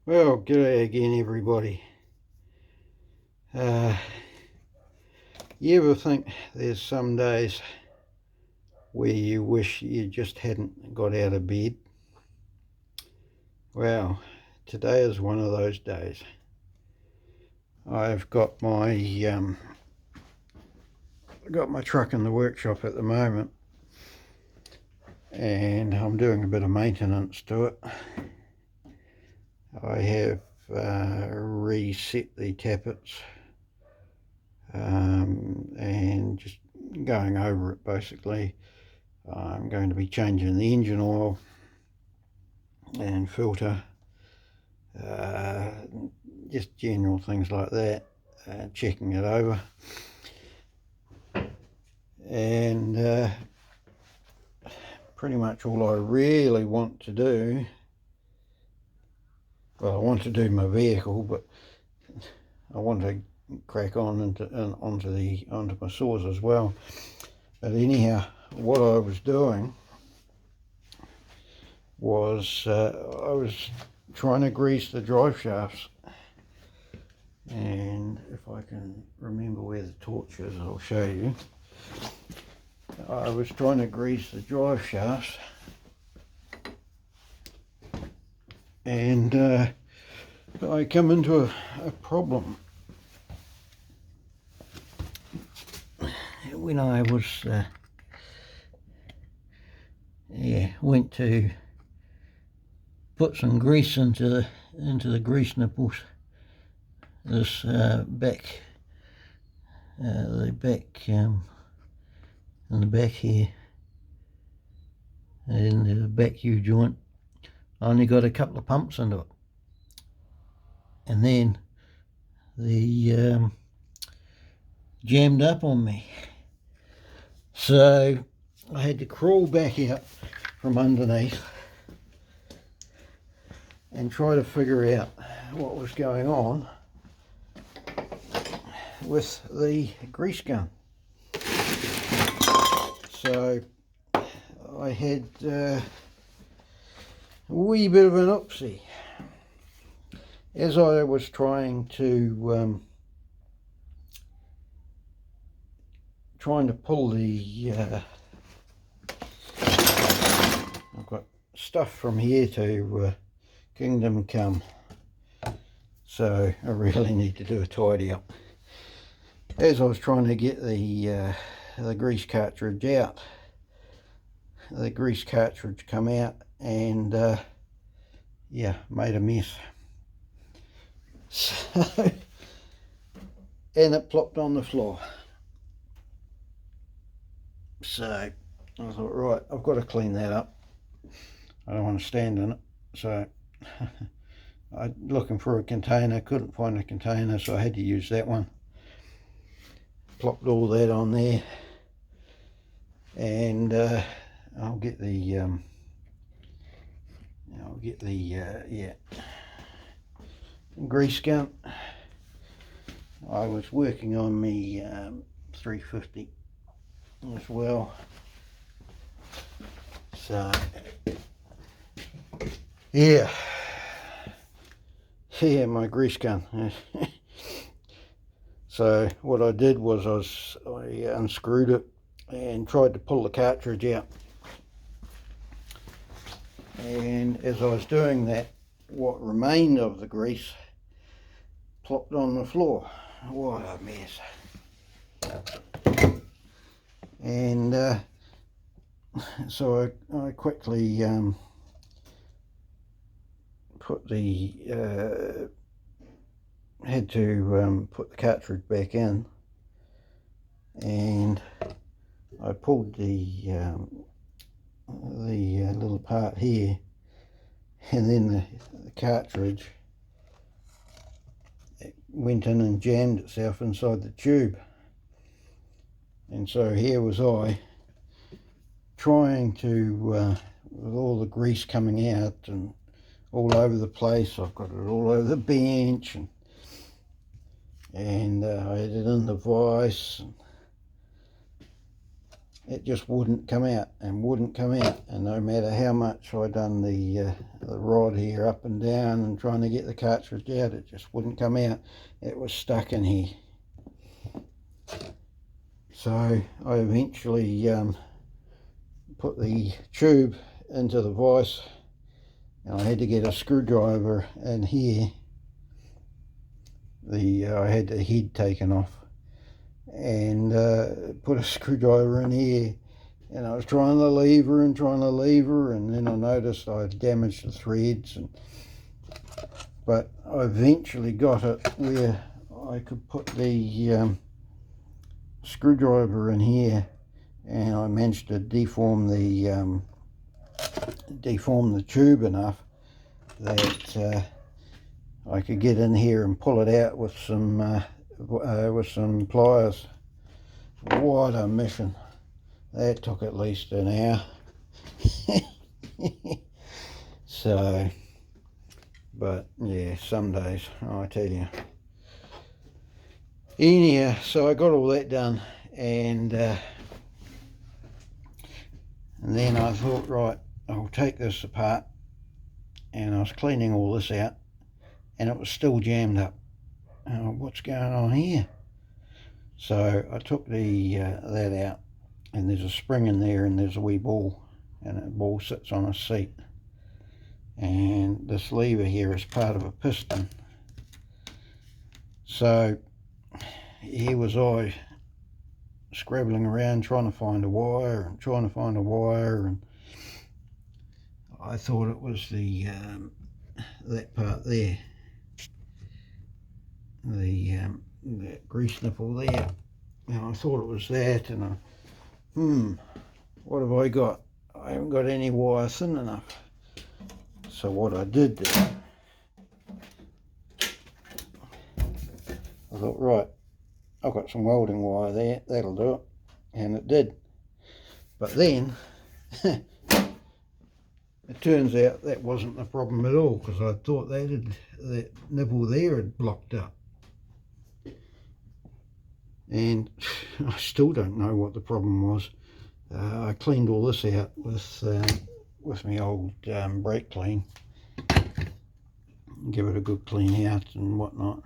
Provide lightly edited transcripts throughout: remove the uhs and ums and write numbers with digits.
Well, g'day again, everybody. You ever think there's some days where you wish you just hadn't got out of bed? Well, today is one of those days. I've got my truck in the workshop at the moment, and I'm doing a bit of maintenance to it. I have reset the tappets and just going over it basically. I'm going to be changing the engine oil and filter, just general things like that, checking it over. And pretty much all I really want to do, well, I want to do my vehicle, but I want to crack on onto my saws as well. But anyhow, what I was doing was I was trying to grease the drive shafts, and if I can remember where the torch is, I'll show you. I was trying to grease the drive shafts, and I come into a problem. When I was went to put some grease into the grease nipples, this back, the back in the back here, in the back U-joint, I only got a couple of pumps into it, and then the jammed up on me, so I had to crawl back out from underneath and try to figure out what was going on with the grease gun. So I had a wee bit of an oopsie. As I was trying to pull the I've got stuff from here to Kingdom Come, so I really need to do a tidy up. As I was trying to get the grease cartridge out, the grease cartridge come out and made a mess. So, and it plopped on the floor. So I thought, right, I've got to clean that up. I don't want to stand in it. So I'm looking for a container, couldn't find a container, so I had to use that one. Plopped all that on there, and I'll get the grease gun. I was working on me 350 as well, so yeah, my grease gun. So what I did was I unscrewed it and tried to pull the cartridge out, and as I was doing that, what remained of the grease plopped on the floor. What a mess. And so I quickly had to put the cartridge back in, and I pulled the little part here, and then the cartridge went in and jammed itself inside the tube. And so here was I trying to, with all the grease coming out and all over the place, I've got it all over the bench, and I had it in the vise, it just wouldn't come out and wouldn't come out, and no matter how much I done the rod here up and down and trying to get the cartridge out, it just wouldn't come out. It was stuck in here. So I eventually put the tube into the vise, and I had to get a screwdriver in here. I had the head taken off, and put a screwdriver in here, and I was trying the lever, and then I noticed I'd damaged the threads, but I eventually got it where I could put the screwdriver in here, and I managed to deform the tube enough that I could get in here and pull it out with some pliers. What a mission! That took at least an hour. So, but yeah, some days, I tell you. Anyhow, so I got all that done, and then I thought, right, I'll take this apart, and I was cleaning all this out, and it was still jammed up. What's going on here? So I took that out, and there's a spring in there, and there's a wee ball, and that ball sits on a seat, and this lever here is part of a piston. So here was I scrabbling around trying to find a wire, and I thought it was the that part there, the grease nipple there, and I thought it was that, and what have I got? I haven't got any wire thin enough. So what I did do, I thought, right, I've got some welding wire there, that'll do it, and it did. But then it turns out that wasn't the problem at all, because I thought that nipple there had blocked up, and I still don't know what the problem was. I cleaned all this out with my old brake clean, give it a good clean out and whatnot,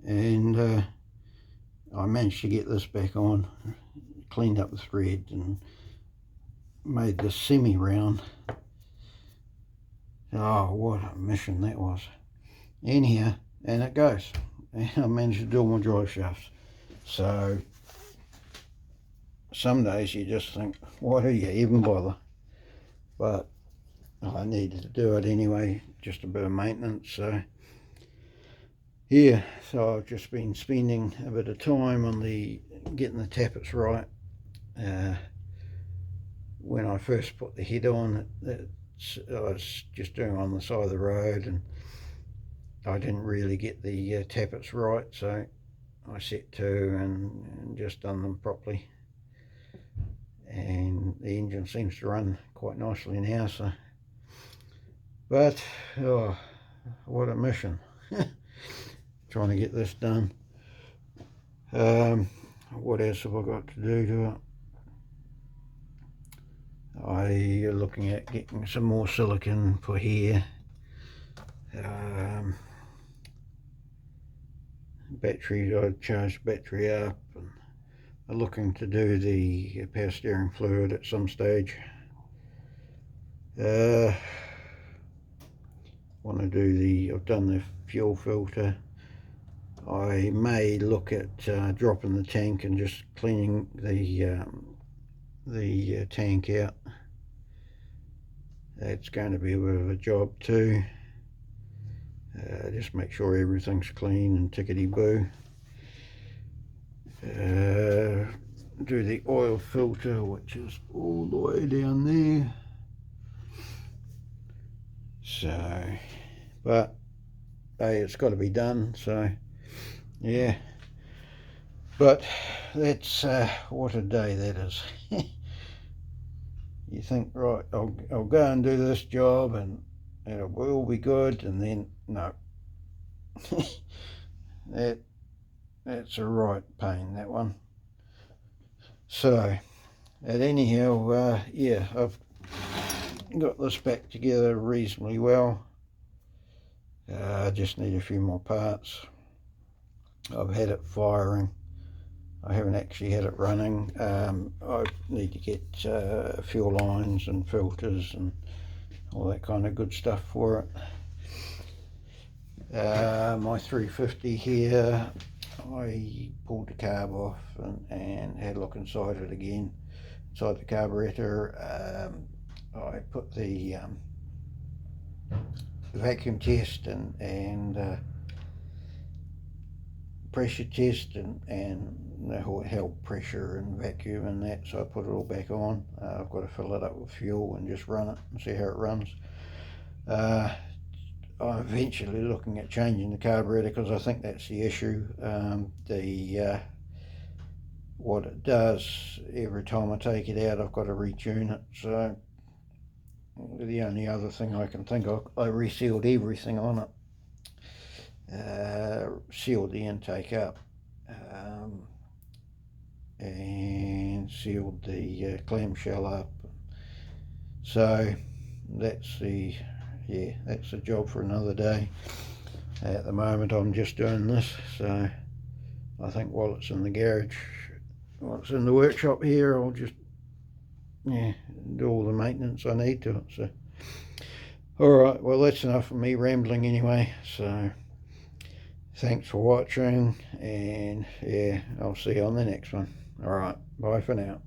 and I managed to get this back on, cleaned up the thread, and made this semi-round. Oh, what a mission that was. Anyhow, and it goes, and I managed to do all my drive shafts. So some days you just think, why do you even bother? But I needed to do it anyway, just a bit of maintenance. So yeah, so I've just been spending a bit of time on getting the tappets right. When I first put the head on, I was just doing it on the side of the road, and I didn't really get the tappets right, so I set to and just done them properly, and the engine seems to run quite nicely now. So, but oh, what a mission. Trying to get this done. What else have I got to do to it? I'm looking at getting some more silicone for here. Battery, I charged battery up, and I'm looking to do the power steering fluid at some stage. Want to do I've done the fuel filter. I may look at dropping the tank and just cleaning the tank out. That's going to be a bit of a job too. Just make sure everything's clean and tickety-boo. Do the oil filter, which is all the way down there. So, but hey, it's got to be done. So yeah, but that's what a day that is. You think, right, I'll go and do this job, and it will be good, and then no. That's a right pain, that one. So And anyhow, yeah, I've got this back together reasonably well. I just need a few more parts. I've had it firing. I haven't actually had it running. I need to get fuel lines and filters and all that kind of good stuff for it. My 350 here, I pulled the carb off and had a look inside it again. Inside the carburetor, I put the vacuum test and pressure test and held pressure and vacuum and that, so I put it all back on. I've got to fill it up with fuel and just run it and see how it runs. I'm eventually looking at changing the carburetor because I think that's the issue. What it does, every time I take it out I've got to retune it, so the only other thing I can think of, I resealed everything on it, sealed the intake up, and sealed the clamshell up, so that's the job for another day. At the moment I'm just doing this, so I think while it's in the garage, while it's in the workshop here, I'll just do all the maintenance I need to it. So alright, well that's enough of me rambling anyway, so thanks for watching, and yeah, I'll see you on the next one. Alright, bye for now.